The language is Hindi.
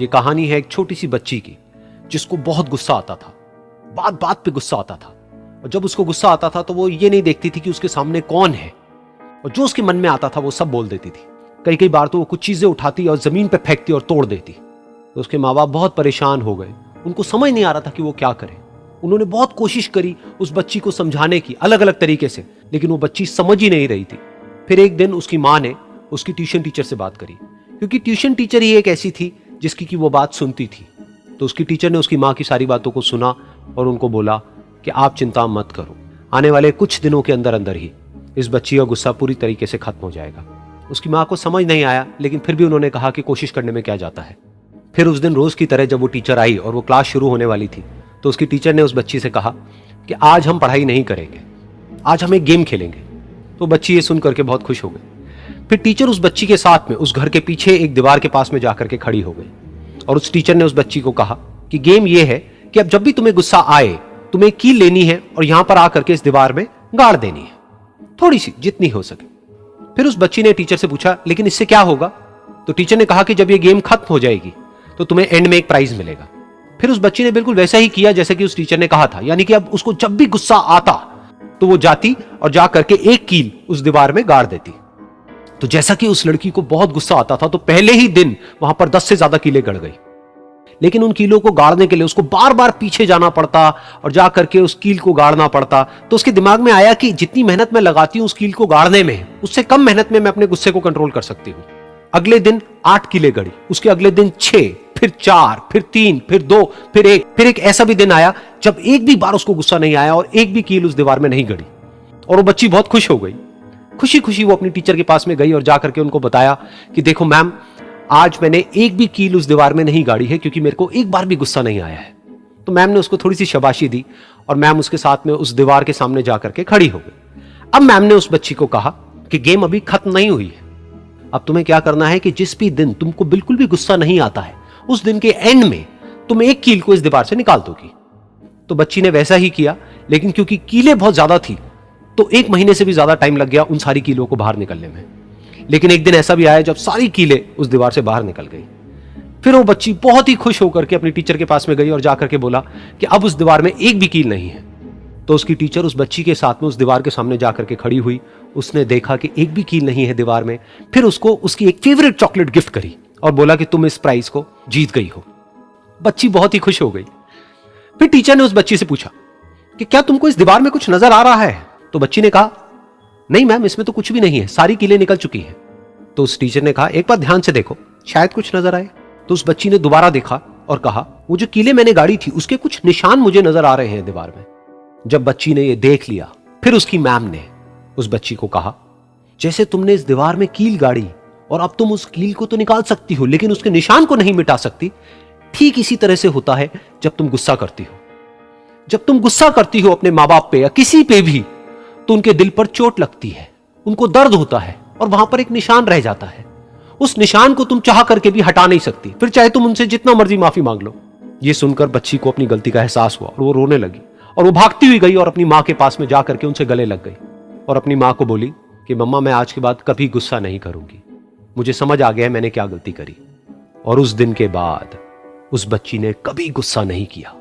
ये कहानी है एक छोटी सी बच्ची की जिसको बहुत गुस्सा आता था, बात बात पे गुस्सा आता था। और जब उसको गुस्सा आता था तो वो ये नहीं देखती थी कि उसके सामने कौन है, और जो उसके मन में आता था वो सब बोल देती थी। कई कई बार तो वो कुछ चीजें उठाती और जमीन पे फेंकती और तोड़ देती। तो उसके माँ बाप बहुत परेशान हो गए, उनको समझ नहीं आ रहा था कि वो क्या करे। उन्होंने बहुत कोशिश करी उस बच्ची को समझाने की अलग अलग तरीके से, लेकिन वो बच्ची समझ ही नहीं रही थी। फिर एक दिन उसकी माँ ने उसकी ट्यूशन टीचर से बात करी, क्योंकि ट्यूशन टीचर ही एक ऐसी थी जिसकी कि वो बात सुनती थी। तो उसकी टीचर ने उसकी माँ की सारी बातों को सुना और उनको बोला कि आप चिंता मत करो, आने वाले कुछ दिनों के अंदर अंदर ही इस बच्ची का गुस्सा पूरी तरीके से खत्म हो जाएगा। उसकी माँ को समझ नहीं आया, लेकिन फिर भी उन्होंने कहा कि कोशिश करने में क्या जाता है। फिर उस दिन रोज की तरह जब वो टीचर आई और वो क्लास शुरू होने वाली थी, तो उसकी टीचर ने उस बच्ची से कहा कि आज हम पढ़ाई नहीं करेंगे, आज हम एक गेम खेलेंगे। तो बच्ची ये सुन करके बहुत खुश हो गई। फिर टीचर उस बच्ची के साथ में उस घर के पीछे एक दीवार के पास में जाकर के खड़ी हो गई, और उस टीचर ने उस बच्ची को कहा कि गेम ये है कि अब जब भी तुम्हें गुस्सा आए, तुम्हें कील लेनी है और यहां पर आकर के इस दीवार में गाड़ देनी है, थोड़ी सी, जितनी हो सके। फिर उस बच्ची ने टीचर से पूछा, लेकिन इससे क्या होगा? तो टीचर ने कहा कि जब ये गेम खत्म हो जाएगी तो तुम्हें एंड में एक प्राइज मिलेगा। फिर उस बच्ची ने बिल्कुल वैसा ही किया जैसे कि उस टीचर ने कहा था, यानी कि अब उसको जब भी गुस्सा आता तो वो जाती और जा करके एक कील उस दीवार में गाड़ देती। तो जैसा कि उस लड़की को बहुत गुस्सा आता था, तो पहले ही दिन वहां पर 10 से ज्यादा कीलें गड़ गई। लेकिन उन कीलों को गाड़ने के लिए उसको बार बार पीछे जाना पड़ता और जा करके उस कील को गाड़ना पड़ता। तो उसके दिमाग में आया कि जितनी मेहनत मैं लगाती हूं उस कील को गाड़ने में, उससे कम मेहनत में मैं अपने गुस्से को कंट्रोल कर सकती हूं। अगले दिन 8 कीलें गड़ी, उसके अगले दिन 6, फिर 4, फिर 3, फिर 2, फिर 1। फिर एक ऐसा भी दिन आया जब एक भी बार उसको गुस्सा नहीं आया और एक भी कील उस दीवार में नहीं गड़ी, और वो बच्ची बहुत खुश हो गई। खुशी खुशी वो अपनी टीचर के पास में गई और जाकर के उनको बताया कि देखो मैम, आज मैंने एक भी कील उस दीवार में नहीं गाड़ी है, क्योंकि मेरे को एक बार भी गुस्सा नहीं आया है। तो मैम ने उसको थोड़ी सी शाबाशी दी और मैम उसके साथ में उस दीवार के सामने जाकर के खड़ी हो गई। अब मैम ने उस बच्ची को कहा कि गेम अभी खत्म नहीं हुई है, अब तुम्हें क्या करना है कि जिस भी दिन तुमको बिल्कुल भी गुस्सा नहीं आता है, उस दिन के एंड में तुम एक कील को इस दीवार से निकाल दोगी। तो बच्ची ने वैसा ही किया, लेकिन क्योंकि कीलें बहुत ज्यादा थी तो 1 महीने से भी ज्यादा टाइम लग गया उन सारी कीलों को बाहर निकलने में। लेकिन एक दिन ऐसा भी आया जब सारी कीलें उस दीवार से बाहर निकल गई। फिर वो बच्ची बहुत ही खुश होकर के अपनी टीचर के पास में गई और जाकर के बोला कि अब उस दीवार में एक भी कील नहीं है। तो उसकी टीचर उस बच्ची के साथ में उस दीवार के सामने जाकर के खड़ी हुई। उसने देखा कि एक भी कील नहीं है दीवार में। फिर उसको उसकी एक फेवरेट चॉकलेट गिफ्ट करी और बोला कि तुम इस प्राइज को जीत गई हो। बच्ची बहुत ही खुश हो गई। फिर टीचर ने उस बच्ची से पूछा कि क्या तुमको इस दीवार में कुछ नजर आ रहा है? तो बच्ची ने कहा, नहीं मैम, इसमें तो कुछ भी नहीं है, सारी कीलें निकल चुकी हैं। तो उस टीचर ने कहा, एक बार ध्यान से देखो, शायद कुछ नजर आए। तो उस बच्ची ने दोबारा देखा और कहा, वो जो कीलें मैंने गाड़ी थी उसके कुछ निशान मुझे नजर आ रहे हैं दीवार में। जब बच्ची ने ये देख लिया, फिर उसकी मैम ने उस बच्ची को कहा, जैसे तुमने इस दीवार में कील गाड़ी और अब तुम उस कील को तो निकाल सकती हो लेकिन उसके निशान को नहीं मिटा सकती, ठीक इसी तरह से होता है जब तुम गुस्सा करती हो। जब तुम गुस्सा करती हो अपने माँ बाप पे या किसी पे भी, तो उनके दिल पर चोट लगती है, उनको दर्द होता है और वहां पर एक निशान रह जाता है। उस निशान को तुम चाह करके भी हटा नहीं सकती, फिर चाहे तुम उनसे जितना मर्जी माफी मांग लो। ये सुनकर बच्ची को अपनी गलती का एहसास हुआ और वो रोने लगी और वो भागती हुई गई और अपनी माँ के पास में जाकर के उनसे गले लग गई और अपनी माँ को बोली कि मम्मा, मैं आज के बाद कभी गुस्सा नहीं करूंगी, मुझे समझ आ गया है मैंने क्या गलती करी। और उस दिन के बाद उस बच्ची ने कभी गुस्सा नहीं किया।